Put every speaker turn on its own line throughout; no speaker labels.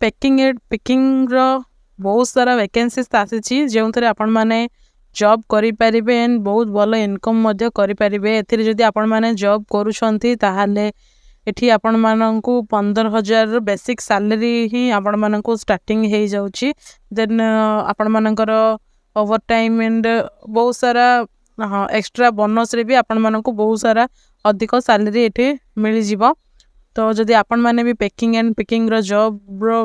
Packing and picking रो बहुत सारा vacancies आसी जो थे आपण मैंने जॉब करें एंड बहुत भल इनकम करें एथिरे जदि आपण मैंने जॉब करूछंती ताहाले एठी आपण माननकु 15,000 बेसिक सैलरी ही आपण माननकु स्टार्टिंग हे जाउची देन आपण मानकर ओवर टाइम एंड बहुत सारा एक्स्ट्रा बोनस रे भी आपण माननकु बहुत सारा अधिक सैलरी एठी मिल जिवो। तो जदि आपण माने भी पैकिंग एंड पिकिंग रो जॉब रो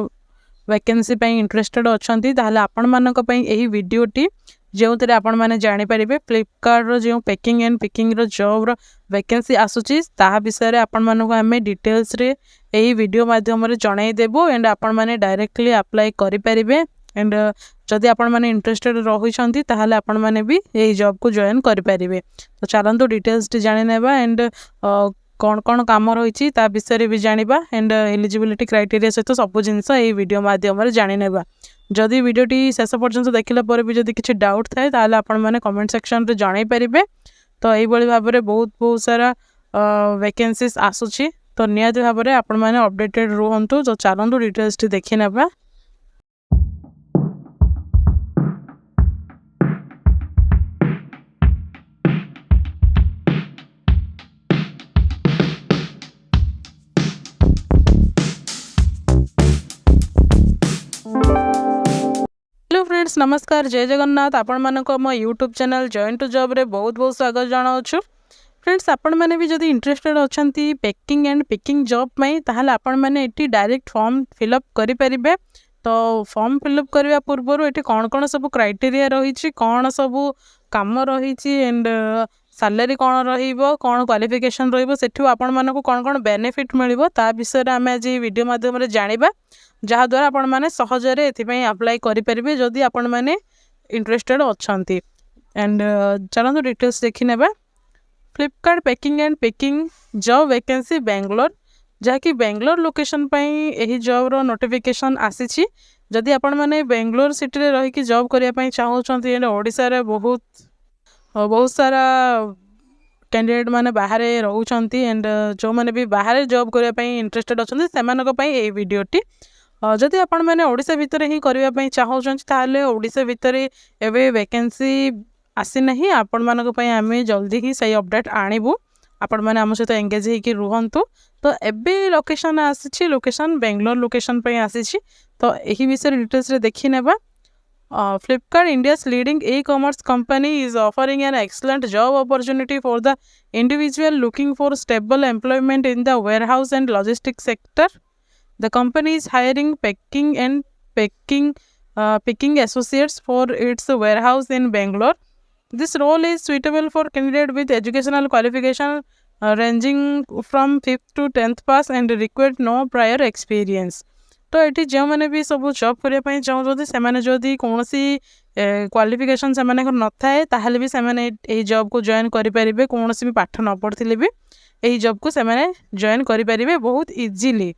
वैकेंसी पे इंटरेस्टेड अच्छी ताहले आपण मानक पई एही वीडियोटी जो थे आपण मैंने जानीपर फ्लिपकार्ट रो जो पैकिंग एंड पिकिंग रो जॉब रो वैकेंसी आसूची ताहा विषय आपण मानक आमे डिटेल्स रे एही वीडियो माध्यम रे जणाई देबो एंड आपण माने डायरेक्टली अप्लाई करि परिबे एंड जदि आपण माने इंटरेस्टेड रहिसंती ताहले आपण माने भी एही जॉब को जॉइन करि परिबे। तो चलंतु डिटेल्स टी जानि नेबा एंड कौन कौन काम रही ता विषय भी जानिबा एंड एलिजिबिलिटी क्राइटेरिया सहित सब जिनस एही वीडियो माध्यम रे जानि नेबा। जदि वीडियोटी शेष पर्यंत देखला पर भी जदि किछि डाउट थाए ताहले आपण माने कमेंट सेक्शन रे जणाई परिबे। तो एही बळी भाबरे बहुत सारा वैकेंसीज आसुछि तो नियत भाबरे आपण माने अपडेटेड रहंतु। तो चलंतु डिटेल्स टी देखि नेबा। हेलो फ्रेंड्स नमस्कार जय जगन्नाथ आपण मानक मो YouTube channel join to job रे बहुत स्वागत जनाऊँ। फ्रेंड्स आपण मैंने भी जदि इंटरेस्टेड अच्छी पैकिंग एंड पिकिंग जॉब में ताहले आपण मैंने एटी डायरेक्ट फॉर्म फिलअप करि परिबे। तो फॉर्म फिलअप करबा पूर्व एटी कौन कौन सब क्राइटेरिया रही कौन सब काम रही एंड सैलरी कौन रहिबो कौन क्वालिफिकेशन रहिबो सेठू आपण मानक कौन कौन बेनिफिट मिलिबो ता विषय आम आज वीडियो माध्यम रे जानिबा जहाँद्वारा आपण मैंने सहजरे एथिपई अप्लाई करें जदि आपण मैंने इंटरेस्टेड अच्छी एंड चलते डिटेल्स देखी नेबा। Flipkart packing and picking job vacancy Bangalore जहाँकि बेंगलोर लोकेशन पई एही जॉब रो नोटिफिकेशन आसी जदि आपण मैंने बेंगलोर सिटी रे रही कि जॉब करिया पई चाहउछंती एंड ओडिसा रे बहुत सारा कैंडिडेट माने बाहर रहउछंती एंड जो माने भी बाहर जॉब करिया पई इंटरेस्टेड अच्छंती सेमानक पई एही वीडियोटी जदि आपण मैंने ओडिशा भितर ही करने चाहूँगी ताहले ओडिशा भितर एवं वैकेंसी आसी नहीं आपण मानक पई आमे जल्दी ही सही अपडेट आणिबू आपण मैंने आम सहित एंगेज होकर रुहतु। तो एबे लोकेशन आसी लोकेशन बेंगलोर लोकेशन पे आसी तो यही विषय डिटेल्स रे देखी नेबा। Flipkart India's leading e-commerce company is offering an excellent job opportunity for the individual looking for stable employment in the warehouse and logistics sector. The company is hiring picking associates for its warehouse in Bangalore. This role is suitable for candidates with educational qualification ranging from 5th to 10th pass and required no prior experience. तो ये जो मैंने भी सब job करने चाहते से जदि कौन सी क्वालिफिकेशन से न थाए ताहले भी से जॉब को जॉइन करें कौन भी पाठ न पढ़ते भी यही जॉब को से जॉइन करें बहुत इजीली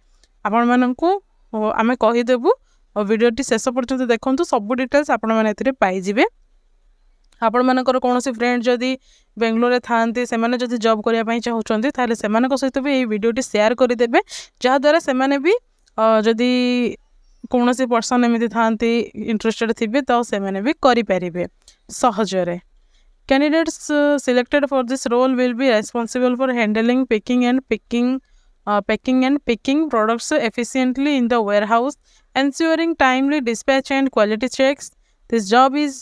आपण मानकु आमे कहीदेबू वीडियोटी शेष पर्यंत देखंतु सब डिटेल्स आपण माने एथिरे पाई जिवे। आपण मानकर कौन सी फ्रेंड जदि बेंगलोर रे थांती से माने जदि जॉब करिया पई चाहउचंती ताहले सेमानक सहित भी एही वीडियोटी शेयर करि देबे जहा द्वारा से माने भी जदि कौन सी पर्सन एमती थांती इंटरेस्टेड थिबे तो से माने भी करि परिबे सहजरे। Candidates selected for this role will be responsible for handling packing and picking products efficiently in the warehouse, ensuring timely dispatch and quality checks. This job is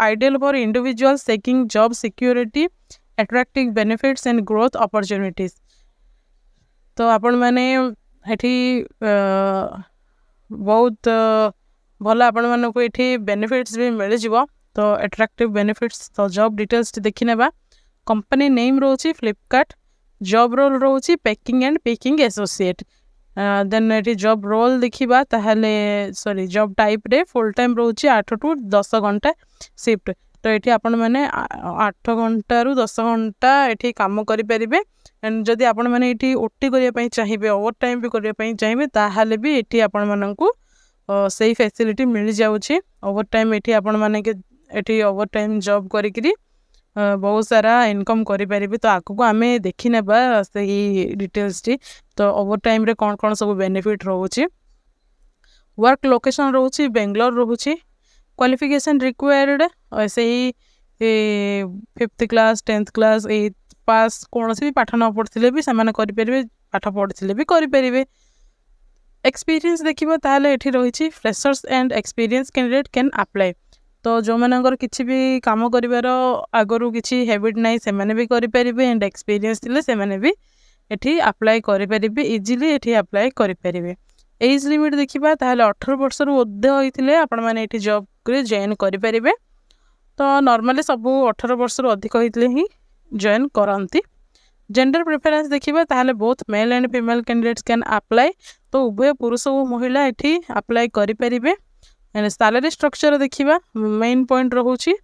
ideal for individuals seeking job security, attractive benefits and growth opportunities. तो आपण माने एठी बहुत भल आपण मानक एठी benefits भी मिल जिवो। तो अट्रैक्टिव बेनिफिट्स तो जॉब डिटेल्स देखि नेबा। कंपनी नेम रोची फ्लिपकार्ट जॉब रोल रोची packing and picking associate then ये जॉब रोल देखा ताहले सॉरी जॉब टाइप रे फुल टाइम रोची 8 टू 10 घंटा शिफ्ट। तो ये आपण मैंने 8 घंटा रु 10 घंटा ये काम करें एंड जदि आपण मैंने ये ओटी करने चाहिए ओवर टाइम भी करने चाहिए ताहले भी ये आपण मानकु सही फैसिलिटी मिल जाउछि। ओवर टाइम ये आपण माने ये ओवर टाइम जॉब करी बहुत सारा इनकम करें। तो आगको आम देखी नेबा से डिटेल्स टी। तो ओवर टाइम रे कौन कौन सब बेनिफिट रोचे वर्क लोकेशन रोचे बेंगलोर रोचे क्वालिफिकेशन रिक्वायर्ड से ही 5th class 10th class 8th पास कौन भी पाठ न पढ़ते भी से करें पाठ पढ़ते भी करें एक्सपीरियंस देखिए ताहले एठी रही freshers and experience candidate can apply तो जो मानकर किसी भी काम कर आगु किसी हैबिट ना से भी करें एंड एक्सपीरियंस थे से भी एठी अप्लाई करें इजिली एठी अप्लाई करें एज लिमिट देखा ताहले 18 वर्ष ऊर्ध्व होते आपण मैंने जॉब जॉइन करें तो नॉर्मली सब 18 वर्ष अधिक होते ही जॉइन करती जेंडर प्रेफरेंस देखा ताहले both male and female candidates can apply तो उभय पुरुष और महिला एठी अप्लाई करें एंड सैलरी स्ट्रक्चर देखा मेन पॉइंट रोचे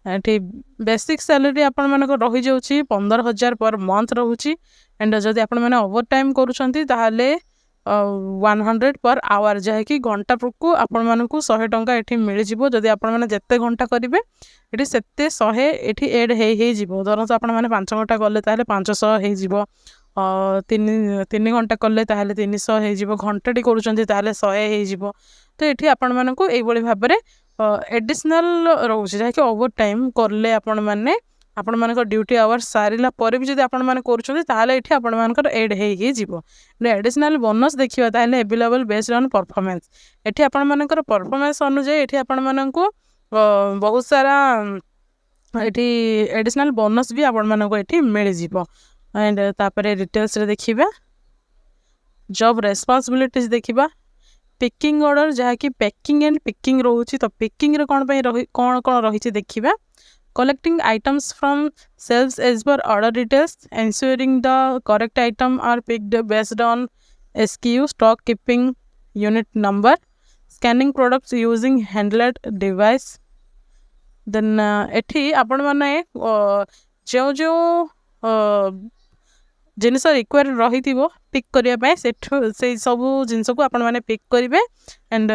ये बेसिक सैलरी आपण मानक रही जाऊँगी 15,000 पर मंथ रोचे एंड जदि आपण मैंने ओवर टाइम करुँच 100 पर आवर जहाँकि घंटा को आपण मानक 100 टंका ये मिल जाव जदि आपण मैंने जिते घंटा करेंगे ये से 100 ये एड हो धरत आप 5 घंटा कले 500 हो 3 घंटा कले 300 हो घंटे करुँच 100 हो तो ये आपण मानक यही भाव में एडिशनल रोचे जहाँकि ओवर टाइम कले आपण मैंने आपण मानक ड्यूटी आवर्स सारा पर भी जब आपण मैंने करें आपण मानकर एड हो एडिशनल बोनस देखिए ताहले अवेलेबल बेस्ड ऑन परफॉर्मेंस एठी आपण मानकर परफॉर्मेंस अनुसार एठी आपण मानक बहुत सारा एठी एडिशनल बोनस भी आपण मानक एठी मिल जिवो एंड तापरे डिटेल्स रे देखिबा जॉब रेस्पॉन्सिबिलिटीज देखिबा पिकिंग ऑर्डर जहाँकि पैकिंग एंड पिकिंग रोचे तो पिकिंग रे कौन कौन रही देखिबा collecting items from shelves as per order details, ensuring the correct item are picked based on SKU, stock keeping unit number, scanning products using handheld device. Then एठी आपण माने जो जो जिनस रिक्वायर रही थी पिक करने से सब जिनस को आपण माने पिक करेंगे एंड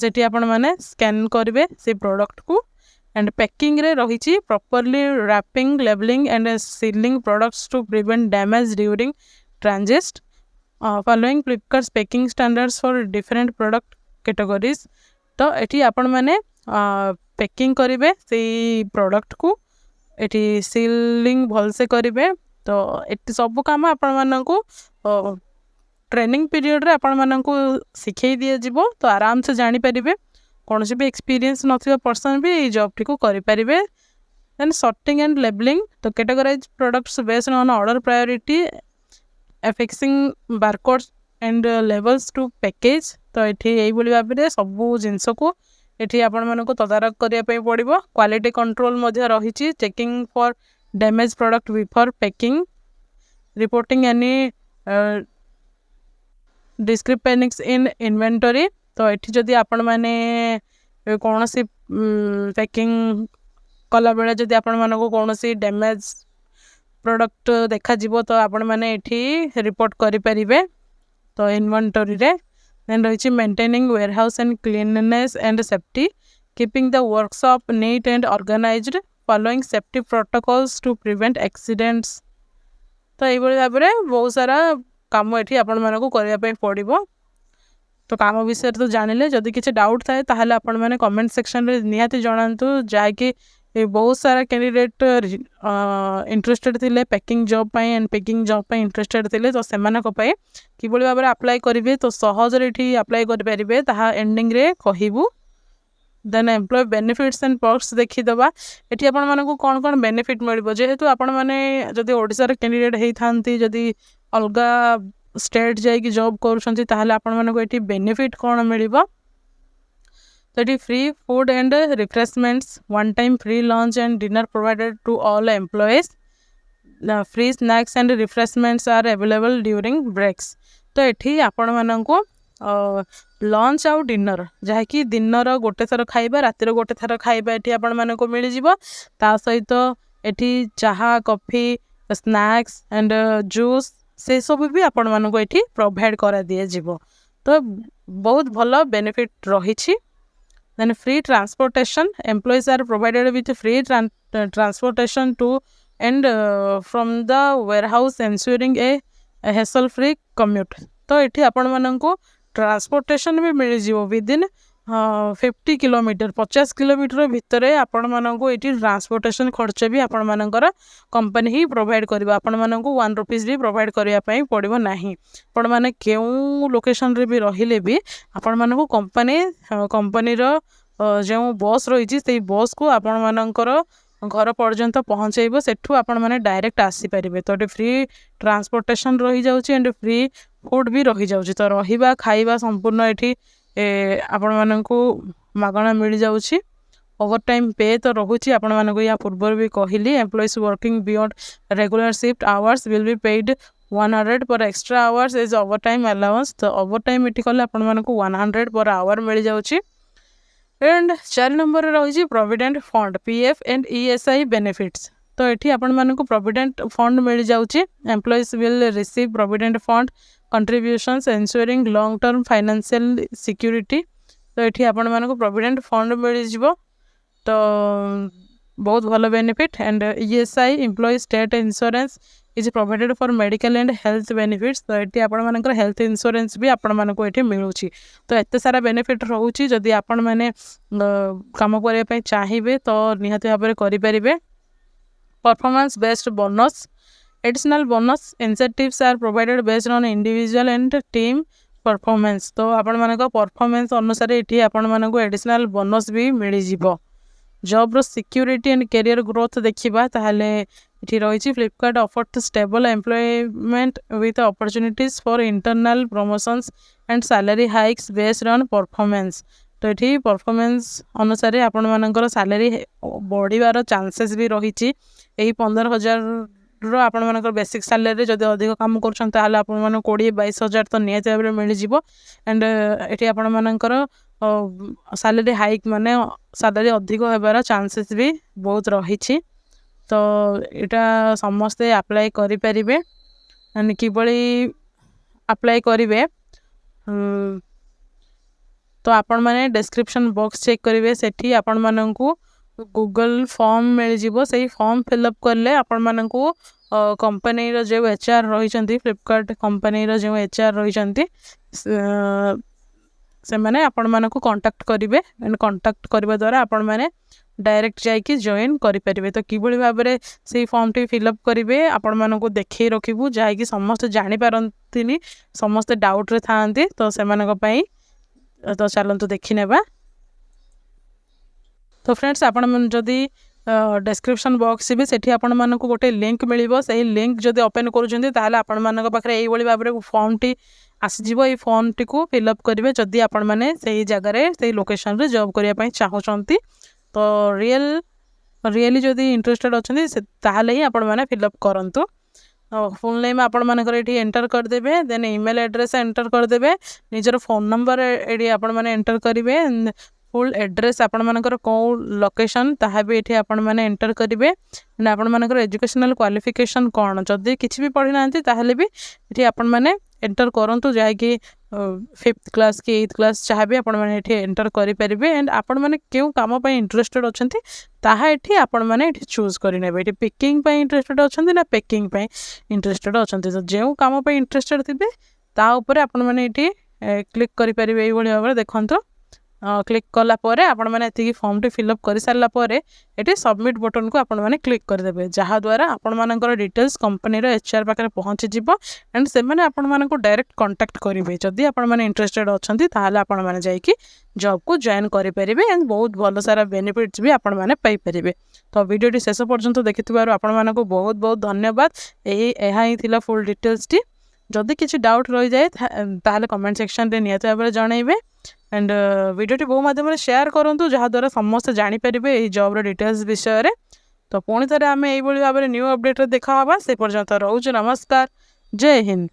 से आपण माने स्कैन करेंगे से प्रोडक्ट को एंड पैकिंग रे रही properly wrapping labelling and sealing products to prevent damage during transit following Flipkart packing standards for different product categories तो ये आपण माने पैकिंग करेंगे से प्रोडक्ट को ये सीलिंग भलसे करेंगे तो ये सब काम आपण मानक ट्रेनिंग पीरियड रे आपण मानक शिखई दि जीवो तो आराम से जानी पारिबे कौन भी एक्सपीरियंस नथिबा पर्सन भी जॉब टी को करें देन सॉर्टिंग एंड लेबलिंग तो categorise products based on order priority affixing barcodes and labels to package तो ये यही भाव में सब जिनस को ये आपण मानक तदारख करने पड़ो क्वालिटी कंट्रोल रही checking for damage product before packing reporting any discrepancies in inventory तो ये जदि आपण मैंने कौन सी पैकिंग कला बेले जदि आपण मानक कौन सी डैमेज प्रोडक्ट देखा जीवो तो आपण मैंने ये रिपोर्ट करें तो इन्वेंटरी रे देन रही maintaining warehouse and cleanness and safety keeping the workshop neat and organised following safety protocols to prevent accidents तो यही भाव में बहुत सारा काम ये आपण मानक करने पड़ो तो काम विषय तो जानिले जदि किसी डाउट थाए ताहले आपण माने कमेंट सेक्शन रे निहाती जणांतु जाकि बहुत सारा कैंडिडेट इंटरेस्टेड थिले packing job pi and packing job pi interested थिले तो सेमानक पाई किबोली भाबरे अप्लाई करिवे तो सहज रे एठी अप्लाई करि परिबे ताहा एंडिंग रे कहिबु then employee benefits and perks देखि दबा एठी आपण मानकु कोन कोन बेनिफिट मिलबो जेहेतु आपण माने जदि ओडिसा रे कैंडिडेट हेई थांती जदि अलगा स्टेट जाइए जॉब करुँच आपण मानक ये बेनिफिट कौन मिल तो ये free food and refreshments one time free lunch and dinner provided to all employees free snacks and refreshments are available during breaks तो ये आपण मानक लंच आउ डिनर जहाँकि दिन गोटे थर खाइबा रातिर गोटे थर खाइबा ये आपण मानक मिल जाव ता सहित ये चाहा कॉफी स्नैक्स एंड जूस से सब भी आपण मानक ये प्रोवाइड करा दिए जीवो तो बहुत भल बेनिफिट रही then free transportation employees are provided with free transportation to and from the warehouse ensuring a hassle free commute तो ये आपण मानक ट्रांसपोर्टेशन भी मिल जाव विदिन 50 किलोमीटर 50 किलोमीटर भितर आपण मानक ये ट्रांसपोर्टेशन खर्च भी आपण मानकर कंपनी ही प्रोवाइड कर आपण मानक 1 रुपीज भी प्रोवाइड करने पड़ो ना आपण मैंने क्यों लोकेशन रे भी रहिले भी आपण मानक कंपनी जो बस रही से बस को आपण मानकर घर पर्यंत पहुँचेब सेठू आपण मैंने डायरेक्ट आसीपारे तो ये फ्री ट्रांसपोर्टेशन रही जाउची एंड फ्री फूड भी रही जाउची तो रहिबा खाइबा संपूर्ण ये आपण मानक मागणा मिल जाउची ओवर टाइम पे तो रोचे आपण मानक या पूर्व भी कहली employees working beyond regular shift hours will be paid 100 per extra hours is over time allowance तो ओवर टाइम ये कले आपण मानक 100 पर आवर मिल जाउची एंड 4 नंबर रही provident fund PF and ESI benefits तो ये आपण मानक प्रोविडेंट फंड मिल जाउची employees will receive provident fund contributions ensuring long term financial security तो ये आपण मानक प्रोविडेंट फंड मिल जिवो तो बहुत भल benefit and ESI employee state insurance is provided for medical and health benefits तो ये आपण मानकर हेल्थ इंश्योरेंस भी आपण मानक ये मिलूँ तो एत सारा बेनिफिट रोचे जदि आपण मैंने काम करने चाहिए तो निहाती भाव में करें performance based bonus additional bonus incentives are provided based on individual and team performance तो आपण मानक परफॉर्मेंस अनुसार ये आपण मानक एडिशनल बोनस भी मिल जाव जॉब रो सिक्योरिटी एंड कैरियर ग्रोथ देखा ताहले ये रही Flipkart offer stable employment with opportunities for internal promotions and salary hikes based on performance तो ये परफॉर्मेंस अनुसार आपण मानकर सैलरी बढ़िवार चांसेस भी रही 15,000 आपण मानकर बेसिक सैलरी जब अधिक काम कर 20,000-22,000 तो निहत भाव में मिल जाव एंड ये आपण मानकर सैलरी हाइक माने सैलरी अधिक होबार चांसेस भी बहुत रही तो यहाँ समस्ते अप्लाई करें एंड किभली अप्लाई करेंगे तो आपण मैंने डिस्क्रिप्शन बॉक्स चेक करेंगे सेठी आपण मानक गूगल फॉर्म मिल जाव से फॉर्म फिलअप कले आपण मानक कंपनी जो एचआर रही फ्लिपकार्ट कंपनी जो एचआर रही से मैंने आपण मानक कांटेक्ट करेंगे एंड कांटेक्ट करने द्वारा आपण मैंने डायरेक्ट जाइए जॉइन करें तो किभली भाव में से फॉर्म टी फिलअप करेंगे आपण मानक देखे रखू जहाँकि समस्त जानीपारती समस्ते डाउट रे थांती तो से तो चलतु देखी नेबा तो फ्रेंड्स आपण जदि डिस्क्रिप्शन बॉक्स भी सेठी आपण मानक गोटे लिंक मिलिबो से लिंक जदि ओपन करूछंती ताले आपण मानक पाखरे एई भली भाबरे फॉर्म टी आसीजिवो ये फॉर्म टी को फिलअप करेंगे जदि आपण माने सेही जगह रे सेही लोकेशन रे जॉब करिया पई चाहउछंती तो रियली जदि इंटरेस्टेड अछंती ताले ही आपण माने फिलअप करंतु फुल नेम आपण मानकर एठी एंटर कर देबे देन ईमेल एड्रेस एंटर कर देबे निजर फोन नंबर एडी आपण माने एंटर करिवे फुल एड्रेस आपण मानकर को लोकेशन ताहा भी एठी आपण माने एंटर करिवे एंड आपण मानकर एजुकेशनल क्वालिफिकेशन कोन जदि किछि भी पढ़ी नांती ताहले भी एठी आपण माने एंटर करंतु जाय कि 5th क्लास कि 8th क्लास चाहे भी आपण माने एठी एंटर करि परिबे एंड आपण माने केउ काम पय इंटरेस्टेड अछंती ताहा एठी आपण माने एठी चूज करि नेबे एठी पिकिंग पय इंटरेस्टेड अछंती ना पैकिंग पय इंटरेस्टेड अछंती तो जेउ काम पय इंटरेस्टेड थिबे ता ऊपर आपण माने एठी क्लिक करि परिबे एई भली भाबरे देखंतु क्लिक कला परे आपण माने एतिकी फॉर्म टी फिलअप कर सारला परे एटी सबमिट बटन को आपण माने क्लिक कर देबे जहा द्वारा आपण मानकर डिटेल्स कंपनी रो एचआर पाखरे पहुंची जिवो एंड से माने आपण मानको डायरेक्ट कांटेक्ट करिवे जदी आपण माने इंटरेस्टेड अछंती ताहाले आपण माने जाई कि जॉब को जॉइन करि परिबे एंड बहुत भलो सारा बेनिफिट्स भी आपण माने पाई परिबे तो वीडियो टी शेष पर्यंत देखिथिबारु आपण मानको बहुत बहुत धन्यवाद एहा ही थिला फुल डिटेल्स टी जदि किछि डाउट रहि जाय ताहाले कमेंट सेक्शन रे नियत भाबरे जणाइबे एंड वीडियो बहु माध्यम शेयर करूँ जहाद्वारा समस्त जानीपारे ये जॉब डिटेल्स विषय में तो पुणी थे आम यही भाव में न्यू अपडेट देखा से पर्यंत रोच नमस्कार जय हिंद।